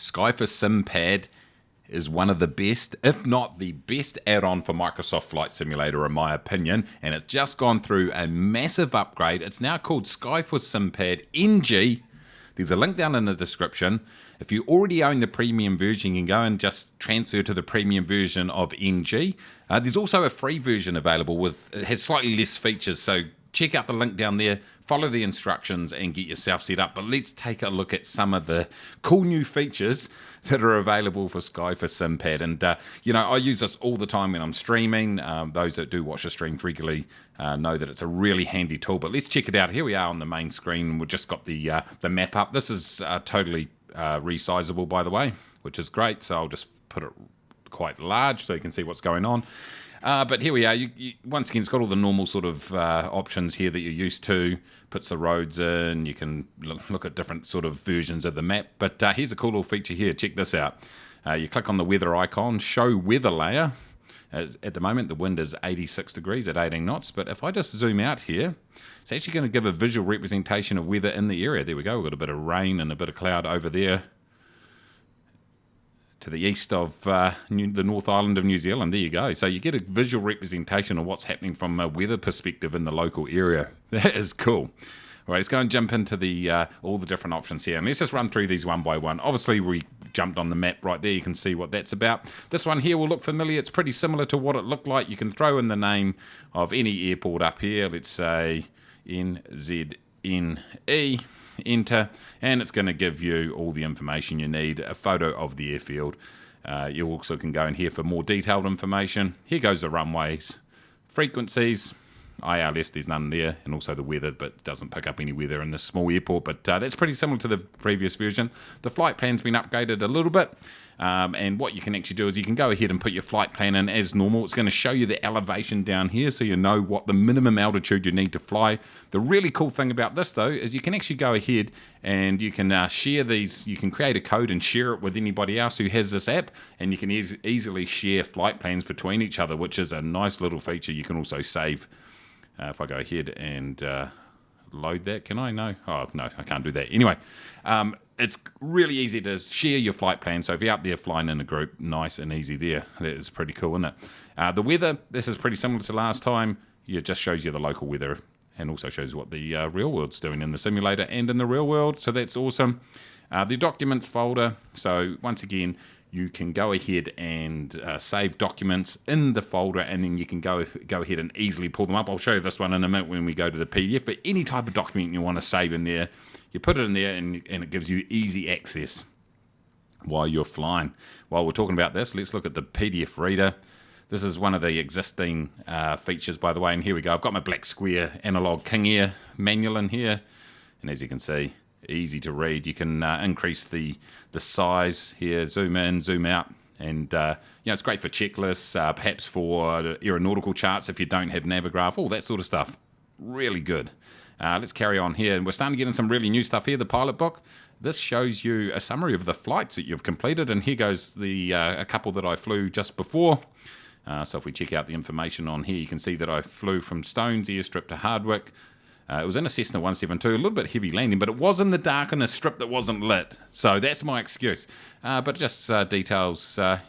Sky4Sim Pad is one of the best, if not the best add-on for Microsoft Flight Simulator in my opinion, and it's just gone through a massive upgrade. It's now called Sky4Sim Pad NG. There's a link down in the description. If you already own the premium version, you can go and just transfer to the premium version of NG. There's also a free version available it has slightly less features, so check out the link down there, follow the instructions and get yourself set up. But let's take a look at some of the cool new features that are available for Sky4Sim Pad. And, I use this all the time when I'm streaming. Those that do watch the streams regularly know that it's a really handy tool. But let's check it out. Here we are on the main screen. We've just got the map up. This is totally resizable, by the way, which is great. So I'll just put it quite large so you can see what's going on. But here we are. Once again, it's got all the normal sort of options here that you're used to. Puts the roads in. You can look at different sort of versions of the map. But here's a cool little feature here. Check this out. You click on the weather icon, show weather layer. At the moment, the wind is 86 degrees at 18 knots. But if I just zoom out here, it's actually going to give a visual representation of weather in the area. There we go. We've got a bit of rain and a bit of cloud over there to the east of the North Island of New Zealand. There you go. So you get a visual representation of what's happening from a weather perspective in the local area. That is cool. All right, let's go and jump into all the different options here. And let's just run through these one by one. Obviously, we jumped on the map right there. You can see what that's about. This one here will look familiar. It's pretty similar to what it looked like. You can throw in the name of any airport up here. Let's say NZNE. Enter, and it's going to give you all the information you need, a photo of the airfield. You also can go in here for more detailed information. Here goes the runways, frequencies, ILS, there's none there, and also the weather, but it doesn't pick up any weather in this small airport, but that's pretty similar to the previous version. The flight plan's been upgraded a little bit, and what you can actually do is you can go ahead and put your flight plan in as normal. It's going to show you the elevation down here, so you know what the minimum altitude you need to fly. The really cool thing about this, though, is you can actually go ahead and you can share these. You can create a code and share it with anybody else who has this app, and you can easily share flight plans between each other, which is a nice little feature. You can also save. If I go ahead and load that, can I? No? Oh, no, I can't do that. Anyway, it's really easy to share your flight plan. So if you're out there flying in a group, nice and easy there. That is pretty cool, isn't it? The weather, this is pretty similar to last time. It just shows you the local weather and also shows what the real world's doing in the simulator and in the real world. So that's awesome. The documents folder. So once again, you can go ahead and save documents in the folder, and then you can go ahead and easily pull them up. I'll show you this one in a minute when we go to the PDF, but any type of document you want to save in there, you put it in there and it gives you easy access while you're flying. While we're talking about this, let's look at the PDF reader. This is one of the existing features, by the way, and here we go. I've got my black square analog King Air manual in here, and as you can see, easy to read. You can increase the size here, zoom in, zoom out, and it's great for checklists, perhaps for aeronautical charts if you don't have Navigraph, all that sort of stuff. Really good. Let's carry on here, and we're starting to get in some really new stuff here. The pilot book. This shows you a summary of the flights that you've completed, and here goes a couple that I flew just before. So if we check out the information on here, you can see that I flew from Stones Airstrip to Hardwick. It was in a Cessna 172, a little bit heavy landing, but it was in the dark in a strip that wasn't lit. So that's my excuse. But just details the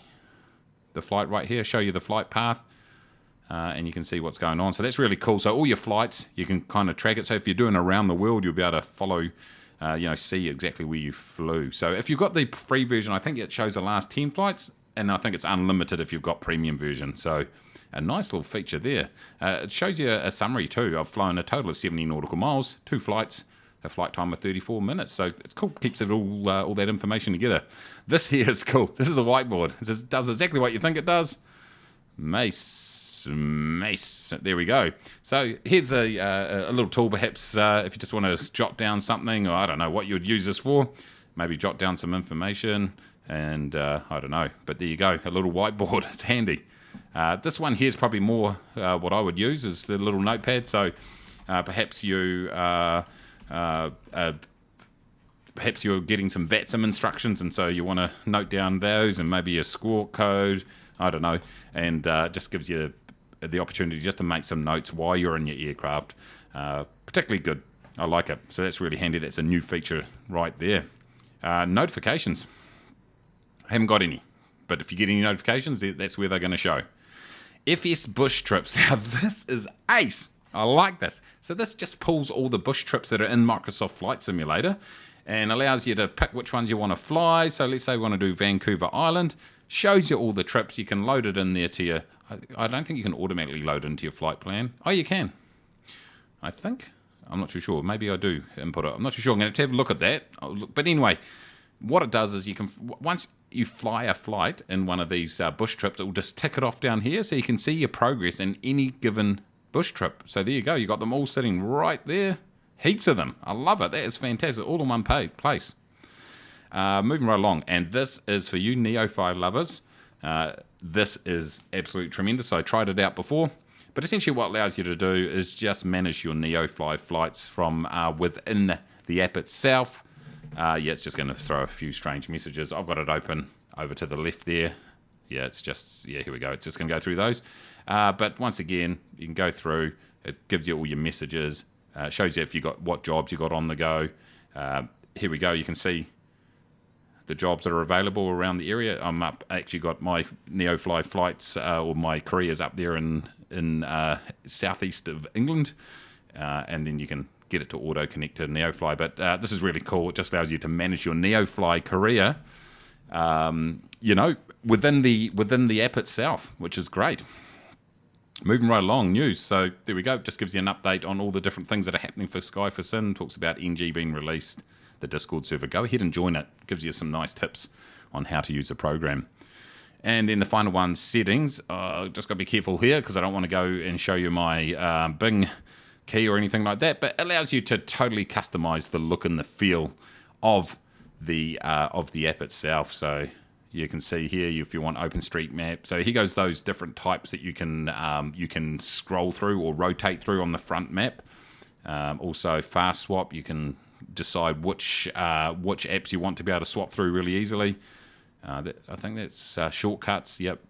flight right here, show you the flight path, and you can see what's going on. So that's really cool. So all your flights, you can kind of track it. So if you're doing around the world, you'll be able to follow, see exactly where you flew. So if you've got the free version, I think it shows the last 10 flights, and I think it's unlimited if you've got premium version. So a nice little feature there. It shows you a summary too. I've flown a total of 70 nautical miles, 2 flights, a flight time of 34 minutes. So it's cool, keeps it all that information together. This here is cool. This is a whiteboard. It does exactly what you think it does. Mace. There we go. So here's a little tool, perhaps if you just want to jot down something, or I don't know what you would use this for. Maybe jot down some information, and I don't know. But there you go, a little whiteboard. It's handy. This one here is probably more what I would use is the little notepad. So perhaps you're getting some VATSIM instructions, and so you want to note down those and maybe a score code. I don't know, and just gives you the opportunity just to make some notes while you're in your aircraft. Particularly good. I like it. So that's really handy. That's a new feature right there. Notifications. I haven't got any. But if you get any notifications, that's where they're going to show. FS Bush Trips. Now, this is ace. I like this. So this just pulls all the bush trips that are in Microsoft Flight Simulator and allows you to pick which ones you want to fly. So let's say we want to do Vancouver Island. Shows you all the trips. You can load it in there to your... I don't think you can automatically load it into your flight plan. Oh, you can. I think. I'm not too sure. Maybe I do input it. I'm not too sure. I'm going to have a look at that. But anyway, what it does is you can... Once you fly a flight in one of these bush trips, it will just tick it off down here so you can see your progress in any given bush trip. So there you go. You got them all sitting right there. Heaps of them. I love it. That is fantastic. All in one place. Moving right along. And this is for you Neo-Fly lovers. This is absolutely tremendous. I tried it out before. But essentially what it allows you to do is just manage your Neo-Fly flights from within the app itself. Yeah, it's just going to throw a few strange messages. I've got it open over to the left there. Yeah, it's just, yeah, here we go. It's just going to go through those. But once again, you can go through. It gives you all your messages. Shows you if you got what jobs you got on the go. Here we go. You can see the jobs that are available around the area. I'm up. Actually, got my Neo-Fly flights or my careers up there in southeast of England, and then you can get it to auto connect to Neo-Fly. But this is really cool. It just allows you to manage your Neo-Fly career, within the app itself, which is great. Moving right along, news. So there we go. Just gives you an update on all the different things that are happening for Sky4Sim. Talks about NG being released, the Discord server. Go ahead and join it. Gives you some nice tips on how to use the program. And then the final one, settings. Just got to be careful here because I don't want to go and show you my Bing key or anything like that. But it allows you to totally customize the look and the feel of the app itself. So you can see here if you want OpenStreetMap. So here goes those different types that you can scroll through or rotate through on the front map. Also fast swap. You can decide which apps you want to be able to swap through really easily. I think that's shortcuts. Yep.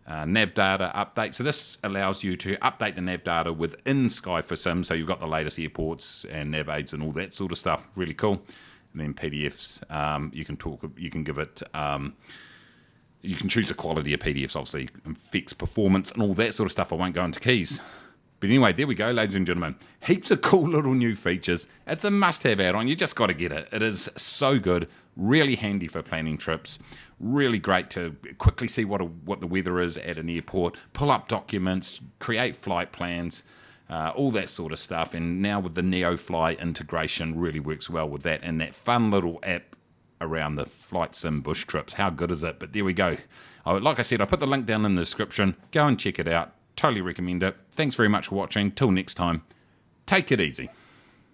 Nav data update. So this allows you to update the nav data within Sky4Sim. So you've got the latest airports and nav aids and all that sort of stuff. Really cool. And then PDFs. You can give it. You can choose the quality of PDFs, obviously, and fix performance and all that sort of stuff. I won't go into keys. But anyway, there we go, ladies and gentlemen. Heaps of cool little new features. It's a must-have add-on. You just got to get it. It is so good. Really handy for planning trips. Really great to quickly see what the weather is at an airport. Pull up documents. Create flight plans. All that sort of stuff. And now with the Neo-Fly integration, really works well with that. And that fun little app around the flight sim bush trips. How good is it? But there we go. Like I said, I put the link down in the description. Go and check it out. Totally recommend it. Thanks very much for watching. Till next time, take it easy.